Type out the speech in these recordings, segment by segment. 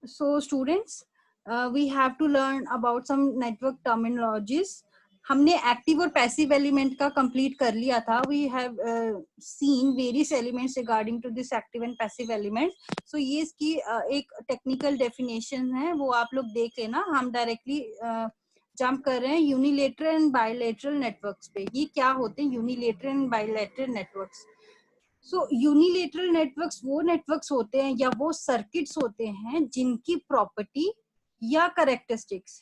So students, we have to learn about some network terminologies. हमने active और passive element का complete कर लिया था. We have seen various elements regarding to this active and passive element. So ये इसकी एक टेक्निकल डेफिनेशन है, वो आप लोग देख लेना. हम डायरेक्टली जंप कर रहे हैं यूनिलेटरल एंड बायलेटरल नेटवर्क्स पे. ये क्या होते हैं unilateral and bilateral networks? So unilateral networks वो नेटवर्क्स होते हैं या वो सर्किट्स होते हैं जिनकी प्रॉपर्टी या करेक्टरिस्टिक्स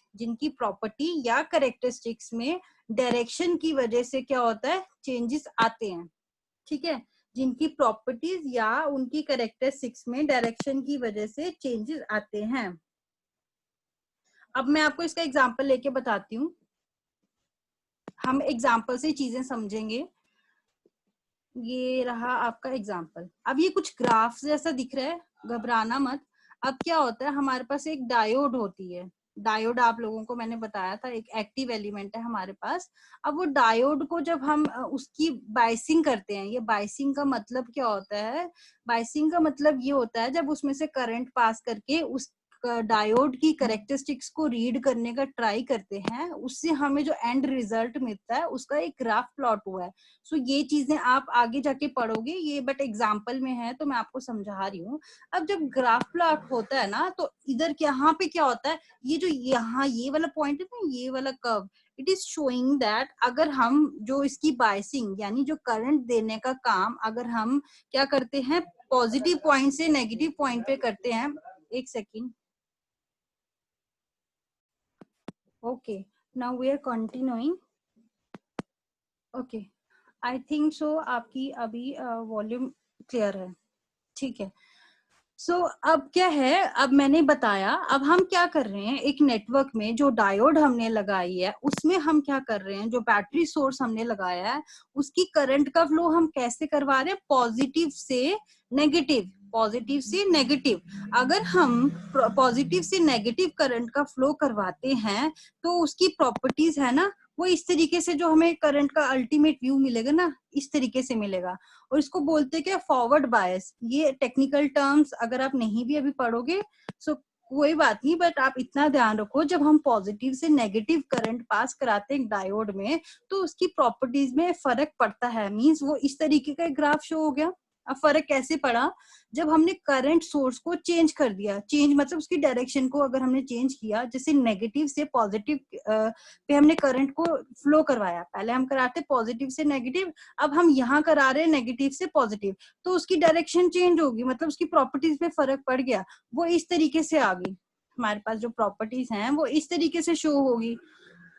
में डायरेक्शन की वजह से क्या होता है, चेंजेस आते हैं. ठीक है, जिनकी प्रॉपर्टीज या उनकी करेक्टरिस्टिक्स में डायरेक्शन की वजह से चेंजेस आते हैं. अब मैं आपको इसका एग्जांपल लेके बताती हूँ. हम एग्जांपल से चीजें समझेंगे. ये रहा आपका एग्जाम्पल. अब ये कुछ ग्राफ जैसा दिख रहा है, घबराना मत. अब क्या होता है, हमारे पास एक डायोड होती है. डायोड आप लोगों को मैंने बताया था एक एक्टिव एलिमेंट है हमारे पास. अब वो डायोड को जब हम उसकी बाइसिंग करते हैं, ये बाइसिंग का मतलब क्या होता है? बाइसिंग का मतलब ये होता है जब उसमें से करंट पास करके उस डायोड की करेक्टरिस्टिक्स को रीड करने का ट्राई करते हैं, उससे हमें जो एंड रिजल्ट मिलता है उसका एक ग्राफ प्लॉट हुआ है. सो ये चीजें आप आगे जाके पढ़ोगे, ये बट एग्जाम्पल में है तो मैं आपको समझा रही हूँ. अब जब ग्राफ प्लॉट होता है ना, तो इधर यहाँ पे क्या होता है, ये जो यहाँ ये वाला पॉइंट है ना, ये वाला curve, it is showing that अगर हम जो इसकी बाइसिंग यानी जो करंट देने का काम अगर हम क्या करते हैं, पॉजिटिव पॉइंट से नेगेटिव पॉइंट पे करते हैं. एक second. Okay, now we are continuing. Okay, I think so आपकी अभी वॉल्यूम क्लियर है. ठीक है. सो अब क्या है, अब मैंने बताया, अब हम क्या कर रहे हैं, एक नेटवर्क में जो डायोड हमने लगाई है उसमें हम क्या कर रहे हैं, जो बैटरी सोर्स हमने लगाया है उसकी करंट का फ्लो हम कैसे करवा रहे हैं, पॉजिटिव से नेगेटिव. अगर हम पॉजिटिव से नेगेटिव करंट का फ्लो करवाते हैं तो उसकी प्रॉपर्टीज है ना, वो इस तरीके से जो हमें करंट का अल्टीमेट व्यू मिलेगा ना, इस तरीके से मिलेगा. और इसको बोलते क्या, फॉरवर्ड बायस. ये टेक्निकल टर्म्स अगर आप नहीं भी अभी पढ़ोगे सो कोई बात नहीं, बट आप इतना ध्यान रखो, जब हम पॉजिटिव से नेगेटिव करंट पास कराते हैं डायोड में तो उसकी प्रॉपर्टीज में फर्क पड़ता है. मींस वो इस तरीके का ग्राफ शो हो गया. अब फर्क कैसे पड़ा, जब हमने करंट सोर्स को चेंज कर दिया. चेंज मतलब उसकी डायरेक्शन को अगर हमने चेंज किया, जैसे नेगेटिव से पॉजिटिव पे हमने करंट को फ्लो करवाया. पहले हम कराते पॉजिटिव से नेगेटिव, अब हम यहाँ करा रहे हैं नेगेटिव से पॉजिटिव, तो उसकी डायरेक्शन चेंज होगी, मतलब उसकी प्रॉपर्टीज में फर्क पड़ गया. वो इस तरीके से आ गई. हमारे पास जो प्रॉपर्टीज हैं वो इस तरीके से शो होगी.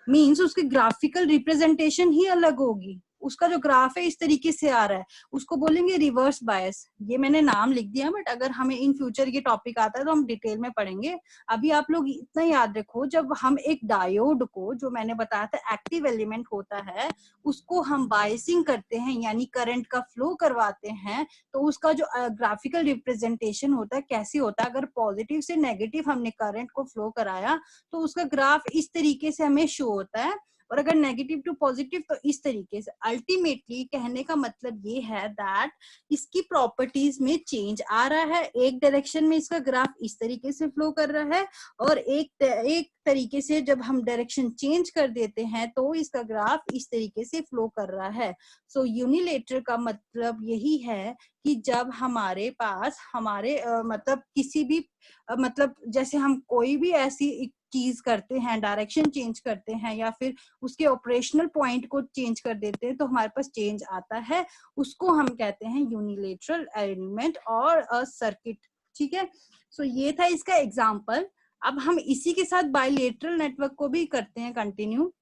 मीन्स उसकी ग्राफिकल रिप्रेजेंटेशन ही अलग होगी. उसका जो ग्राफ है इस तरीके से आ रहा है, उसको बोलेंगे रिवर्स बायस. ये मैंने नाम लिख दिया, बट अगर हमें इन फ्यूचर ये टॉपिक आता है तो हम डिटेल में पढ़ेंगे. अभी आप लोग इतना याद रखो, जब हम एक डायोड को, जो मैंने बताया था एक्टिव एलिमेंट होता है, उसको हम बायसिंग करते हैं यानी करंट का फ्लो करवाते हैं, तो उसका जो ग्राफिकल रिप्रेजेंटेशन होता है कैसे होता है, अगर पॉजिटिव से नेगेटिव हमने करंट को फ्लो कराया तो उसका ग्राफ इस तरीके से हमें शो होता है, और अगर नेगेटिव टू पॉजिटिव तो इस तरीके से. अल्टीमेटली कहने का मतलब ये है दैट इसकी प्रॉपर्टीज में चेंज आ रहा है. एक डायरेक्शन में इसका ग्राफ इस तरीके से फ्लो कर रहा है, और एक तरीके से जब हम डायरेक्शन चेंज कर देते हैं तो इसका ग्राफ इस तरीके से फ्लो कर रहा है. सो यूनिलेटरल का मतलब यही है कि जब हमारे पास हमारे मतलब किसी भी मतलब जैसे हम कोई भी ऐसी चीज करते हैं, डायरेक्शन चेंज करते हैं या फिर उसके ऑपरेशनल पॉइंट को चेंज कर देते हैं तो हमारे पास चेंज आता है, उसको हम कहते हैं यूनिलेटरल एलिमेंट और अ सर्किट. ठीक है. सो ये था इसका एग्जांपल. अब हम इसी के साथ बायलेटरल नेटवर्क को भी करते हैं कंटिन्यू.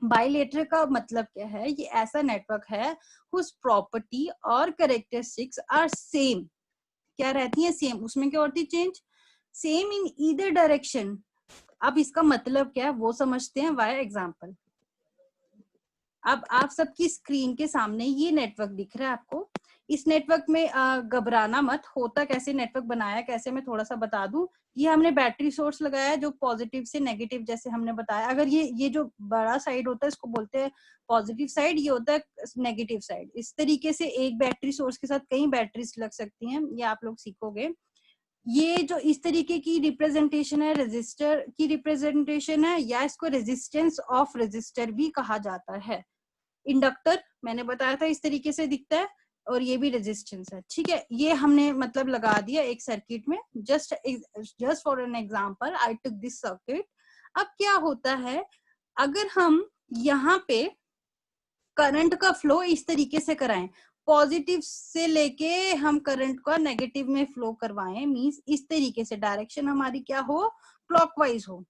बायलेटरल का मतलब क्या है, ये ऐसा नेटवर्क है whose प्रॉपर्टी और कैरेक्टरिस्टिक्स आर सेम. क्या रहती है, सेम. उसमें क्या होती है, change. Same in either direction. अब इसका मतलब क्या है वो समझते हैं वाया एग्जाम्पल. अब आप सबकी स्क्रीन के सामने ये नेटवर्क दिख रहा है आपको. इस नेटवर्क में घबराना मत. होता कैसे, नेटवर्क बनाया कैसे, मैं थोड़ा सा बता दूं. ये हमने बैटरी सोर्स लगाया है जो पॉजिटिव से नेगेटिव, जैसे हमने बताया. अगर ये जो बड़ा साइड होता है इसको बोलते हैं पॉजिटिव साइड, ये होता है नेगेटिव साइड. इस तरीके से एक बैटरी सोर्स के साथ कई बैटरीज लग सकती हैं, ये आप लोग सीखोगे. ये जो इस तरीके की रिप्रेजेंटेशन है, रेजिस्टर की रिप्रेजेंटेशन है, या इसको रेजिस्टेंस ऑफ रेजिस्टर भी कहा जाता है। इंडक्टर मैंने बताया था इस तरीके से दिखता है, और ये भी रेजिस्टेंस है। ठीक है, ये हमने मतलब लगा दिया एक सर्किट में। Just for an example I took this circuit. अब क्या होता है, अगर हम यहाँ पे करंट का फ्लो इस तरीके से कराएं, पॉजिटिव से लेके हम करंट का नेगेटिव में फ्लो करवाएं, मींस इस तरीके से डायरेक्शन हमारी क्या हो, क्लॉकवाइज हो।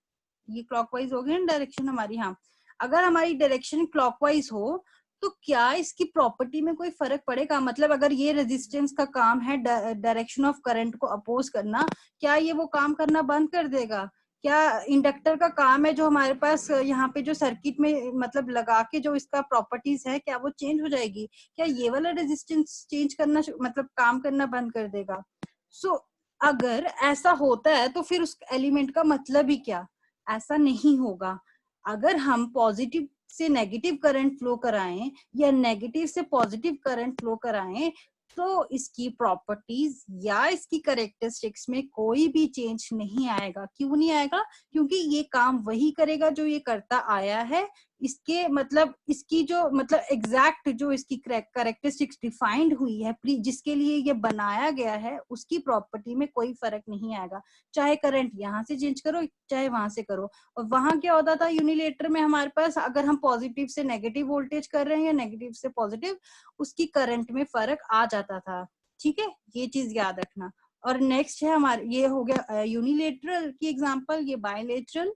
ये क्लॉकवाइज हो गया ना डायरेक्शन हमारी। हाँ, अगर हमारी डायरेक्शन क्लॉकवाइज हो तो क्या इसकी प्रॉपर्टी में कोई फर्क पड़ेगा? मतलब अगर ये रेजिस्टेंस का काम है डायरेक्शन ऑफ करंट को अपोज करना, क्या ये वो काम करना बंद कर देगा? क्या इंडक्टर का काम है जो हमारे पास यहाँ पे जो सर्किट में मतलब लगा के जो इसका प्रॉपर्टीज है, क्या वो चेंज हो जाएगी? क्या ये वाला रेजिस्टेंस चेंज करना मतलब काम करना बंद कर देगा? सो अगर ऐसा होता है तो फिर उस एलिमेंट का मतलब ही क्या? ऐसा नहीं होगा। अगर हम पॉजिटिव से नेगेटिव करंट फ्लो कराएं या नेगेटिव से पॉजिटिव करंट फ्लो कराएं, तो इसकी प्रॉपर्टीज या इसकी कैरेक्टरिस्टिक्स में कोई भी चेंज नहीं आएगा। क्यों नहीं आएगा? क्योंकि ये काम वही करेगा जो ये करता आया है। इसके मतलब इसकी जो मतलब एग्जैक्ट जो इसकी कैरेक्टरिस्टिक्स डिफाइंड हुई है, जिसके लिए ये बनाया गया है, उसकी प्रॉपर्टी में कोई फर्क नहीं आएगा। चाहे करंट यहाँ से चेंज करो चाहे वहां से करो। और वहां क्या होता था यूनिलेटर में, हमारे पास अगर हम पॉजिटिव से नेगेटिव वोल्टेज कर रहे हैं या नेगेटिव से पॉजिटिव, उसकी करंट में फर्क आ जाता था। ठीक है, ये चीज याद रखना। और नेक्स्ट है हमारे, ये हो गया यूनिलेटरल की एग्जांपल, ये bilateral,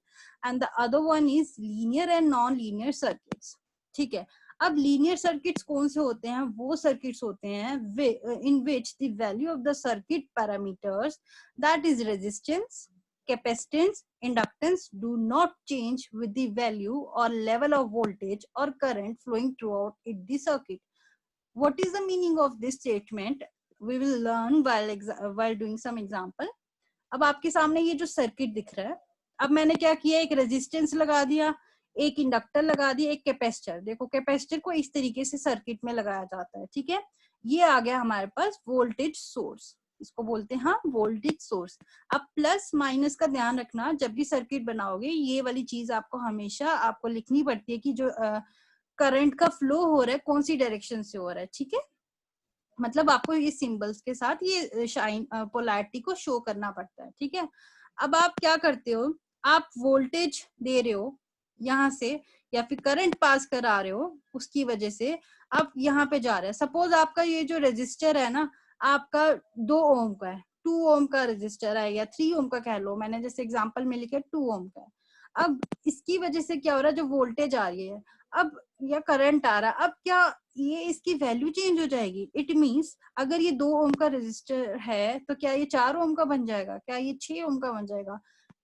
and the other one is linear and non linear circuits. ठीक है, अब लीनियर सर्किट्स कौन से होते हैं? वो सर्किट्स होते हैं in which the value of the circuit parameters, that is resistance, capacitance, inductance do not change with the value or level of voltage or current flowing throughout the circuit. What is the meaning of this statement? We will learn while doing some example. अब आपके सामने ये जो circuit दिख रहा है, अब मैंने क्या किया, एक रेजिस्टेंस लगा दिया, एक इंडक्टर लगा दिया, एक कैपेसिटर। देखो कैपेसिटर को इस तरीके से सर्किट में लगाया जाता है। ठीक है, ये आ गया हमारे पास वोल्टेज सोर्स, इसको बोलते हैं हाँ वोल्टेज सोर्स। अब प्लस माइनस का ध्यान रखना, जब भी सर्किट बनाओगे ये वाली चीज आपको हमेशा आपको लिखनी पड़ती है कि जो करंट का फ्लो हो रहा है कौन सी डायरेक्शन से हो रहा है। ठीक है, मतलब आपको ये सिंबल्स के साथ ये शाइन पोलैरिटी को शो करना पड़ता है। ठीक है, अब आप क्या करते हो, आप वोल्टेज दे रहे हो यहाँ से या फिर करंट पास करा रहे हो, उसकी वजह से आप यहाँ पे जा रहे हैं। सपोज आपका ये जो रेजिस्टर है ना, आपका 2 ओम का है, 2 ओम का रेजिस्टर है या 3 ओम का कह लो, मैंने जैसे एग्जांपल में लिखा 2 ओम का है। अब इसकी वजह से क्या हो रहा है, जो वोल्टेज आ रही है अब या करंट आ रहा है, अब क्या ये इसकी वैल्यू चेंज हो जाएगी? इट मींस अगर ये 2 ओम का रेजिस्टर है तो क्या ये 4 ओम का बन जाएगा? क्या ये 6 ओम का बन जाएगा?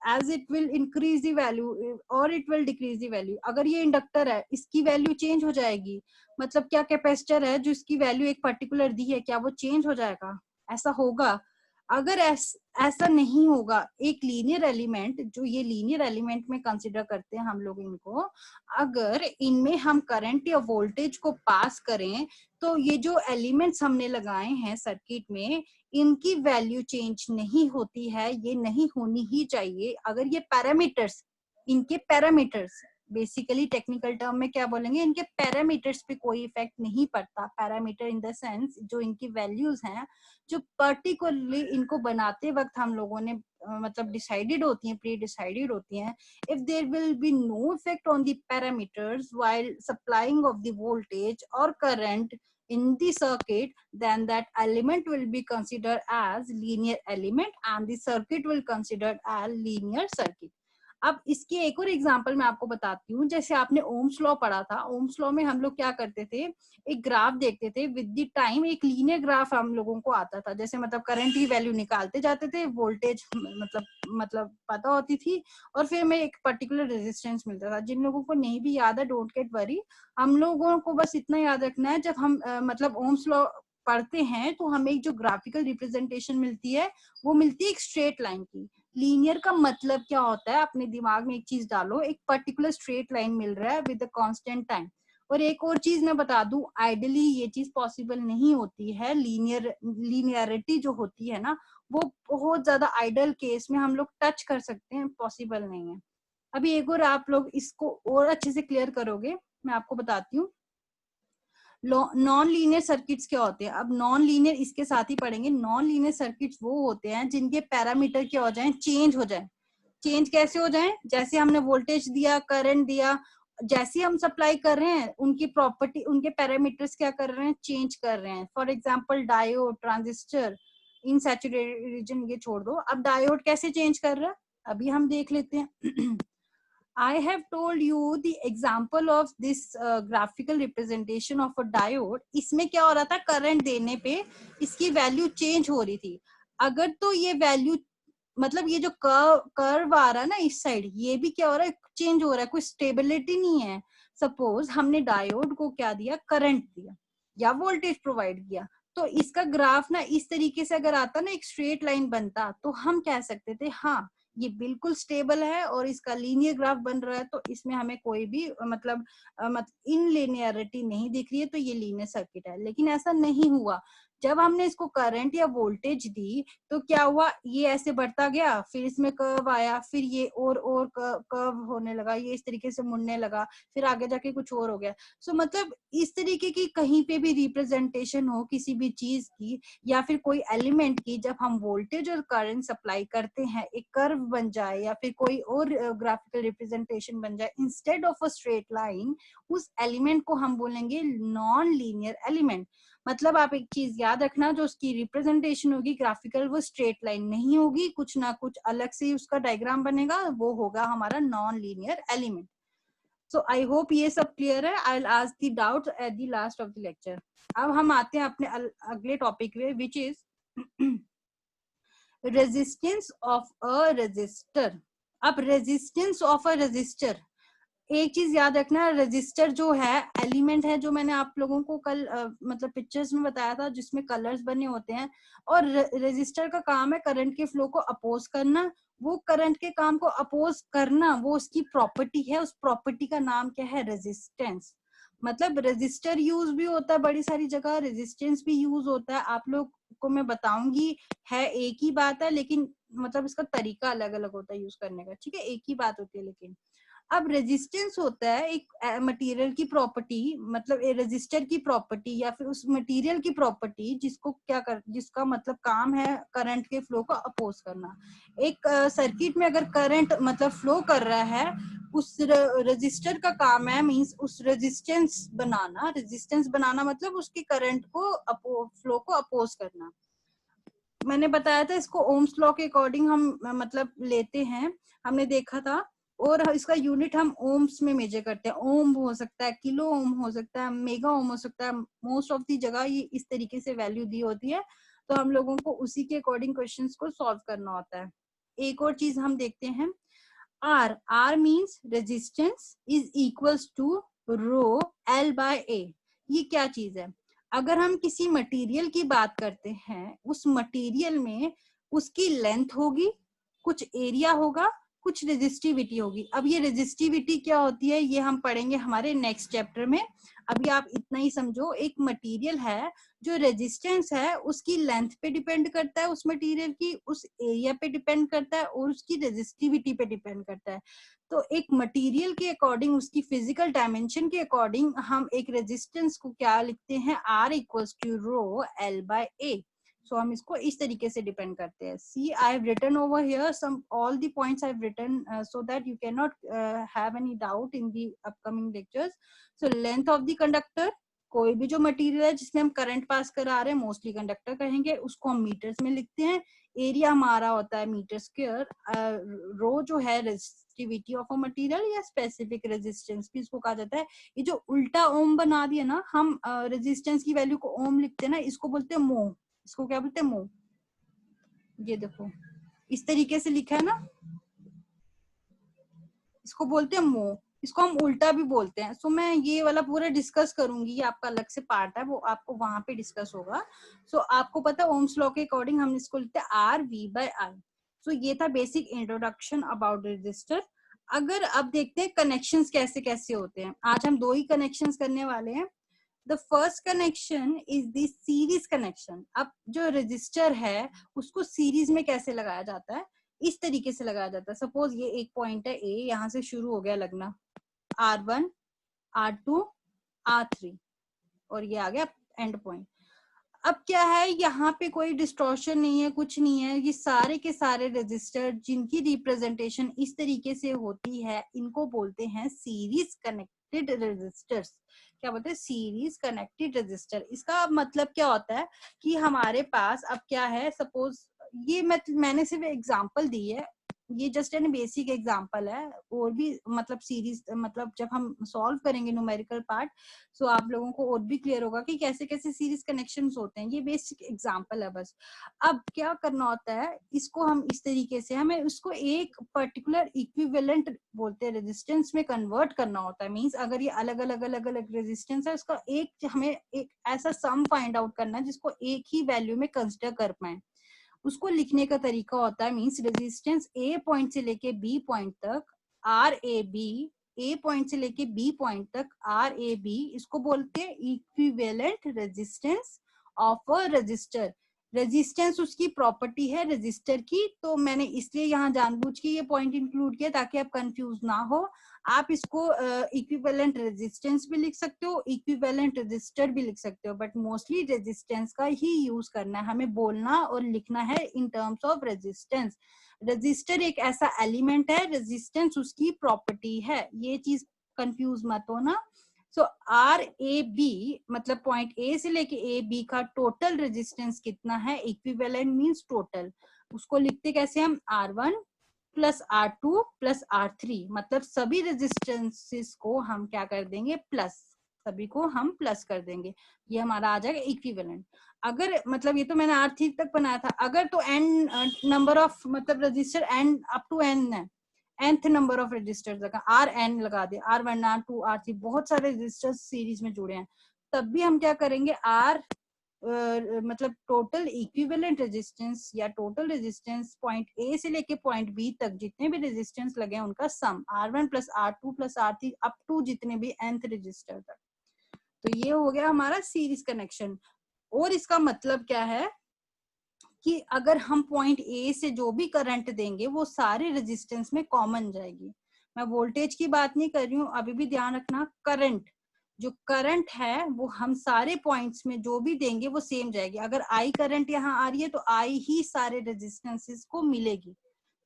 As it will increase the value और it will decrease the value. अगर ये इंडक्टर है, इसकी वैल्यू चेंज हो जाएगी। मतलब क्या कैपेसिटर है जो इसकी वैल्यू एक पर्टिकुलर दी है, क्या वो चेंज हो जाएगा? ऐसा होगा? अगर ऐसा नहीं होगा, एक लीनियर एलिमेंट, जो ये लीनियर एलिमेंट में कंसिडर करते हैं हम लोग इनको, अगर इनमें हम करंट या वोल्टेज को पास करें तो ये जो एलिमेंट्स हमने लगाए हैं सर्किट में, इनकी वैल्यू चेंज नहीं होती है, ये नहीं होनी ही चाहिए। अगर ये पैरामीटर्स, इनके पैरामीटर्स, बेसिकली टेक्निकल टर्म में क्या बोलेंगे, इनके पैरामीटर्स पे कोई इफेक्ट नहीं पड़ता। पैरामीटर इन द सेंस जो इनकी वैल्यूज हैं, जो पर्टिकुलरली इनको बनाते वक्त हम लोगों ने मतलब डिसाइडेड होती हैं, प्री डिसाइडेड होती हैं। if there will be no effect on the parameters while supplying of the voltage or current in the circuit, then that element will be considered as linear element and the circuit will considered as linear circuit. अब इसकी एक और example मैं आपको बताती हूँ। जैसे आपने ओम्स लॉ पढ़ा था, ओम्स लॉ में हम लोग क्या करते थे, एक ग्राफ देखते थे, विद द टाइम एक लीनियर ग्राफ हम लोगों को आता था। जैसे मतलब करंट की वैल्यू निकालते जाते थे, वोल्टेज मतलब पता होती थी, और फिर हमें एक पर्टिकुलर रेजिस्टेंस मिलता था। जिन लोगों को नहीं भी याद है, डोंट गेट वरी, हम लोगों को बस इतना याद रखना है, जब हम मतलब ओम्स लॉ पढ़ते हैं तो हमें एक जो ग्राफिकल रिप्रेजेंटेशन मिलती है, वो मिलती है एक स्ट्रेट लाइन की। लीनियर का मतलब क्या होता है, अपने दिमाग में एक चीज डालो, एक पर्टिकुलर स्ट्रेट लाइन मिल रहा है विद अ कांस्टेंट टाइम। और एक और चीज मैं बता दूं, आइडियली ये चीज पॉसिबल नहीं होती है। लीनियरिटी जो होती है ना, वो बहुत ज्यादा आइडल केस में हम लोग टच कर सकते हैं, पॉसिबल नहीं है। अभी एक और आप लोग इसको और अच्छे से क्लियर करोगे, मैं आपको बताती हूँ। नॉन लीनियर सर्किट्स क्या होते हैं? अब नॉन लीनियर इसके साथ ही पढ़ेंगे। नॉन लीनियर सर्किट्स वो होते हैं जिनके पैरामीटर क्या हो जाए, चेंज हो जाए। चेंज कैसे हो जाए? जैसे हमने वोल्टेज दिया, करंट दिया, जैसे हम सप्लाई कर रहे हैं उनकी प्रॉपर्टी, उनके पैरामीटर्स क्या कर रहे हैं, चेंज कर रहे हैं। For example diode, transistor, in saturated region ये छोड़ दो। अब डायोड कैसे चेंज कर रहा है, अभी हम देख लेते हैं। I have told you the example of this graphical representation of a diode. इसमें क्या हो रहा था, करंट देने पे इसकी वैल्यू चेंज हो रही थी। अगर तो ये वैल्यू मतलब ये जो कर्व आ रहा है ना इस साइड, ये भी क्या हो रहा है, चेंज हो रहा है, कोई स्टेबिलिटी नहीं है। सपोज हमने डायोड को क्या दिया, करंट दिया या वोल्टेज प्रोवाइड किया, तो इसका ग्राफ ना इस तरीके से अगर आता ना, एक स्ट्रेट लाइन बनता, तो हम कह सकते थे हाँ ये बिल्कुल स्टेबल है और इसका लीनियर ग्राफ बन रहा है, तो इसमें हमें कोई भी मतलब इनलिनियरिटी नहीं दिख रही है, तो ये लीनियर सर्किट है। लेकिन ऐसा नहीं हुआ। जब हमने इसको करंट या वोल्टेज दी तो क्या हुआ, ये ऐसे बढ़ता गया, फिर इसमें कर्व आया, फिर ये और कर्व होने लगा, ये इस तरीके से मुड़ने लगा, फिर आगे जाके कुछ और हो गया। सो मतलब इस तरीके की कहीं पे भी रिप्रेजेंटेशन हो किसी भी चीज की या फिर कोई एलिमेंट की, जब हम वोल्टेज और करंट सप्लाई करते हैं, एक कर्व बन जाए या फिर कोई और ग्राफिकल रिप्रेजेंटेशन बन जाए instead of a straight line, उस एलिमेंट को हम बोलेंगे नॉन लीनियर एलिमेंट। मतलब आप एक चीज याद रखना, जो उसकी रिप्रेजेंटेशन होगी ग्राफिकल, वो स्ट्रेट लाइन नहीं होगी, कुछ ना कुछ अलग से उसका डायग्राम बनेगा, वो होगा हमारा non linear element. So I hope ये सब क्लियर है। I will ask the doubts at the last of the lecture. अब हम आते हैं अपने अगले टॉपिक पे, which is resistance of a resistor. अब रेजिस्टेंस ऑफ अ रेजिस्टर, एक चीज याद रखना, रजिस्टर जो है एलिमेंट है, जो मैंने आप लोगों को कल मतलब पिक्चर्स में बताया था, जिसमें कलर्स बने होते हैं। और रजिस्टर का काम है करंट के फ्लो को अपोज करना। वो करंट के काम को अपोज करना, वो उसकी प्रॉपर्टी है, उस प्रॉपर्टी का नाम क्या है, रेजिस्टेंस। मतलब रजिस्टर यूज भी होता है बड़ी सारी जगह, रेजिस्टेंस भी यूज होता है, आप लोग को मैं बताऊंगी। है एक ही बात है, लेकिन मतलब इसका तरीका अलग अलग होता है यूज करने का, ठीक है, एक ही बात होती है लेकिन। अब रेजिस्टेंस होता है एक मटेरियल की प्रॉपर्टी, मतलब रेजिस्टर की प्रॉपर्टी या फिर उस मटेरियल की प्रॉपर्टी जिसको जिसका मतलब काम है करंट के फ्लो को अपोज करना। एक सर्किट में अगर करंट मतलब फ्लो कर रहा है, उस रेजिस्टर का काम है, मींस उस रेजिस्टेंस बनाना। रेजिस्टेंस बनाना मतलब उसके करंट को फ्लो को अपोज करना। मैंने बताया था इसको ओम्स लॉ के अकॉर्डिंग हम मतलब लेते हैं, हमने देखा था। और इसका यूनिट हम ओम्स में मेजर करते हैं। ओम हो सकता है, किलो ओम हो सकता है, मेगा ओम हो सकता है। मोस्ट ऑफ दी जगह ये इस तरीके से वैल्यू दी होती है, तो हम लोगों को उसी के अकॉर्डिंग क्वेश्चंस को सॉल्व करना होता है। एक और चीज हम देखते हैं, R. R means resistance is equals to rho L by A. ये क्या चीज है? अगर हम किसी मटेरियल की बात करते हैं, उस मटेरियल में उसकी लेंथ होगी, कुछ एरिया होगा, कुछ रेजिस्टिविटी होगी। अब ये रेजिस्टिविटी क्या होती है ये हम पढ़ेंगे हमारे नेक्स्ट चैप्टर में। अभी आप इतना ही समझो, एक मटेरियल है, जो रेजिस्टेंस है उसकी लेंथ पे डिपेंड करता है, उस मटेरियल की उस एरिया पे डिपेंड करता है, और उसकी रेजिस्टिविटी पे डिपेंड करता है। तो एक मटेरियल के अकॉर्डिंग, उसकी फिजिकल डायमेंशन के अकॉर्डिंग हम एक रेजिस्टेंस को क्या लिखते हैं, R equals to rho L by A. So हम इसको इस तरीके से डिपेंड करते हैं। See I have written over here some all the points I have written so that you can not have any doubt in the upcoming lectures. So length of the conductor, कोई भी जो material है जिसमें हम current pass करा रहे हैं, mostly conductor कहेंगे, उसको हम मीटर्स में लिखते हैं। एरिया हमारा होता है मीटर स्क्वायर। रो जो है रेजिस्टिविटी ऑफ अ मटेरियल या स्पेसिफिक रेजिस्टेंस भी इसको कहा जाता है। ये जो उल्टा ओम बना दिया ना, हम रेजिस्टेंस की वैल्यू को ओम लिखते हैं ना, इसको बोलते हैं मो। इसको क्या बोलते हैं, मो। ये देखो इस तरीके से लिखा है ना, इसको बोलते हैं मो। इसको हम उल्टा भी बोलते हैं। सो मैं ये वाला पूरा डिस्कस करूंगी, ये आपका अलग से पार्ट है, वो आपको वहां पे डिस्कस होगा। सो आपको पता है ओम्स लॉ के अकॉर्डिंग हम इसको लिखते हैं आर वी बाय आई। सो ये था बेसिक इंट्रोडक्शन अबाउट रेजिस्टर। अगर अब देखते हैं कनेक्शंस कैसे कैसे होते हैं। आज हम दो ही कनेक्शंस करने वाले हैं। The first connection is the series connection. अब जो रजिस्टर है उसको सीरीज में कैसे लगाया जाता है, इस तरीके से लगाया जाता है। सपोज ये एक पॉइंट है ए, यहाँ से शुरू हो गया लगना R1 R2 R3 और ये आ गया एंड पॉइंट। अब क्या है, यहाँ पे कोई डिस्टॉर्शन नहीं है, कुछ नहीं है, ये सारे के सारे रजिस्टर जिनकी रिप्रेजेंटेशन इस तरीके से होती है इनको बोलते हैं सीरीज कनेक्टेड रजिस्टर्स। क्या बोलते हैं, सीरीज कनेक्टेड रजिस्टर। इसका मतलब क्या होता है कि हमारे पास अब क्या है, सपोज ये मैंने सिर्फ एग्जांपल दी है, ये जस्ट एन बेसिक एग्जांपल है, और भी मतलब सीरीज मतलब जब हम सॉल्व करेंगे न्यूमेरिकल पार्ट तो आप लोगों को और भी क्लियर होगा कि कैसे कैसे सीरीज कनेक्शंस होते हैं। ये बेसिक एग्जांपल है बस। अब क्या करना होता है, इसको हम इस तरीके से हमें उसको एक पर्टिकुलर इक्विवेलेंट बोलते हैं रेजिस्टेंस में कन्वर्ट करना होता है। मींस अगर ये अलग अलग अलग अलग रेजिस्टेंस है, उसका एक हमें एक ऐसा सम फाइंड आउट करना है जिसको एक ही वैल्यू में कंसिडर कर पाए। उसको लिखने का तरीका होता है, मींस रेजिस्टेंस ए पॉइंट से लेके बी पॉइंट तक R A B, A point से लेके बी पॉइंट तक आर ए बी, इसको बोलते हैं equivalent resistance of a resistor. Resistance उसकी प्रॉपर्टी है रजिस्टर की, तो मैंने इसलिए यहाँ जानबूझ के ये पॉइंट इंक्लूड किया ताकि आप कंफ्यूज ना हो। आप इसको इक्विवेलेंट रेजिस्टेंस भी लिख सकते हो, इक्विवेलेंट रजिस्टर भी लिख सकते हो, बट मोस्टली रेजिस्टेंस का ही यूज करना है, हमें बोलना और लिखना है in terms of resistance. Register एक ऐसा एलिमेंट है, रेजिस्टेंस उसकी प्रॉपर्टी है, ये चीज कंफ्यूज मत हो ना। सो आर ए बी मतलब पॉइंट ए से लेके ए बी का टोटल रेजिस्टेंस कितना है, इक्विवेलेंट मींस टोटल। उसको लिखते कैसे हम, R1 plus R2 plus R3, मतलब सभी रेजिस्टेंसेस को हम क्या कर देंगे, प्लस, सभी को हम प्लस कर देंगे, ये हमारा आ जाएगा इक्विवेलेंट। अगर मतलब ये तो मैंने R3 तक बनाया था, अगर तो n नंबर ऑफ मतलब resistor n up to n है, nth नंबर ऑफ रजिस्टर लगा, Rn लगा दे, R1 R2 R3 बहुत सारे रजिस्टर सीरीज में जुड़े हैं, तब भी हम क्या करेंगे, R मतलब टोटल इक्विवेलेंट रेजिस्टेंस या टोटल रेजिस्टेंस पॉइंट ए से लेके पॉइंट बी तक जितने भी रेजिस्टेंस लगे हैं उनका sum, R1 plus R2 plus R3 up to जितने भी nth रजिस्टर तक। तो ये हो गया हमारा सीरीज कनेक्शन। और इसका मतलब क्या है कि अगर हम पॉइंट ए से जो भी करंट देंगे वो सारे रेजिस्टेंस में कॉमन जाएगी। मैं वोल्टेज की बात नहीं कर रही हूँ, अभी भी ध्यान रखना, करंट, जो करंट है वो हम सारे पॉइंट्स में जो भी देंगे वो सेम जाएगी। अगर आई करंट यहाँ आ रही है तो आई ही सारे रेजिस्टेंसेस को मिलेगी,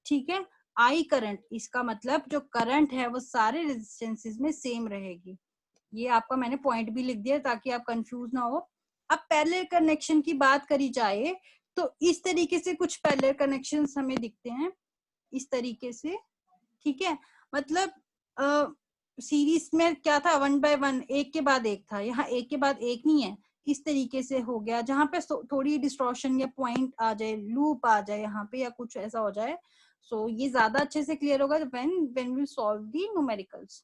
ठीक है, आई करंट, इसका मतलब जो करंट है वो सारे रेजिस्टेंसेस में सेम रहेगी। ये आपका मैंने पॉइंट भी लिख दिया ताकि आप कंफ्यूज ना हो। अब पैरेलल कनेक्शन की बात करी जाए तो इस तरीके से कुछ पैरेलल कनेक्शंस हमें दिखते हैं, इस तरीके से, ठीक है। मतलब सीरीज में क्या था, 1 बाय 1, एक के बाद एक था, यहाँ एक के बाद एक नहीं है, इस तरीके से हो गया, जहां पे थोड़ी डिस्टॉर्शन या पॉइंट आ जाए, लूप आ जाए यहाँ पे या कुछ ऐसा हो जाए, सो ये ज्यादा अच्छे से क्लियर होगा when we solve the numericals.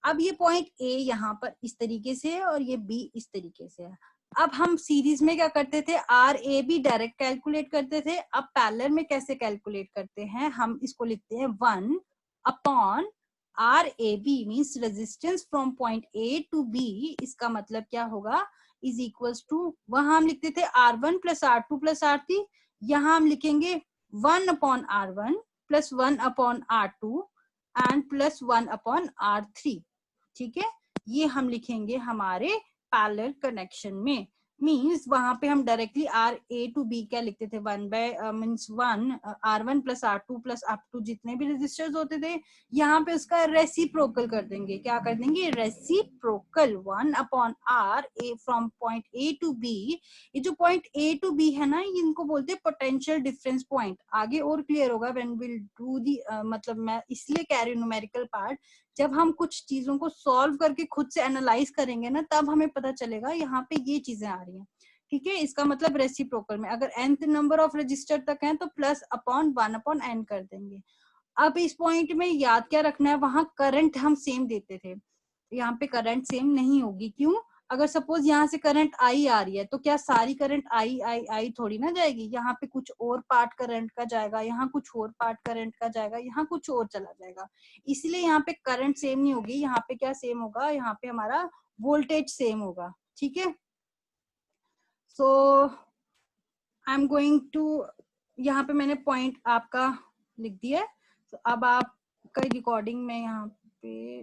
अब ये पॉइंट ए यहाँ पर इस तरीके से है और ये बी इस तरीके से है। अब हम सीरीज में क्या करते थे, R A B direct calculate करते थे। अब पैरेलल में कैसे कैलकुलेट करते हैं, हम इसको लिखते हैं 1 upon R A B, means resistance from point A to B. इसका मतलब क्या होगा, इज इक्वल्स टू, वहां हम लिखते थे R1 plus R2 plus R3, यहाँ हम लिखेंगे 1 upon R1 plus 1 upon R2 and plus 1 upon R3, ठीक है। ये हम लिखेंगे हमारे पैरेलल कनेक्शन में। मींस वहां पे हम directly R A to B क्या लिखते थे, 1 by means 1 R1 plus R2 plus up to जितने भी रेजिस्टर्स होते थे, यहाँ पे उसका रेसिप्रोकल कर देंगे। क्या कर देंगे, reciprocal 1 upon R A from point A to B. ये जो पॉइंट ए टू बी है ना, इनको बोलते हैं पोटेंशियल डिफरेंस पॉइंट। आगे और क्लियर होगा व्हेन विल डू दी, मतलब मैं इसलिए कह रही हूँ न्यूमेरिकल पार्ट, जब हम कुछ चीजों को सॉल्व करके खुद से एनालाइज करेंगे ना, तब हमें पता चलेगा यहाँ पे ये चीजें आ रही हैं, ठीक है। इसका मतलब रेसिप्रोकल में अगर nth नंबर ऑफ रजिस्टर तक है तो प्लस अपॉन 1 अपॉन n कर देंगे। अब इस पॉइंट में याद क्या रखना है, वहां करंट हम सेम देते थे, यहाँ पे करंट सेम नहीं होगी। क्यों, अगर सपोज यहाँ से करंट आई आ रही है तो क्या सारी करंट आई आई आई थोड़ी ना जाएगी, यहाँ पे कुछ और पार्ट करंट का जाएगा, यहाँ कुछ और पार्ट करंट का जाएगा, यहाँ कुछ और चला जाएगा। इसलिए यहाँ पे करंट सेम नहीं होगी, यहाँ पे क्या सेम होगा, यहाँ पे हमारा वोल्टेज सेम होगा, ठीक है। सो आई एम गोइंग टू, यहाँ पे मैंने पॉइंट आपका लिख दिया है। तो अब आपका रिकॉर्डिंग में यहाँ पे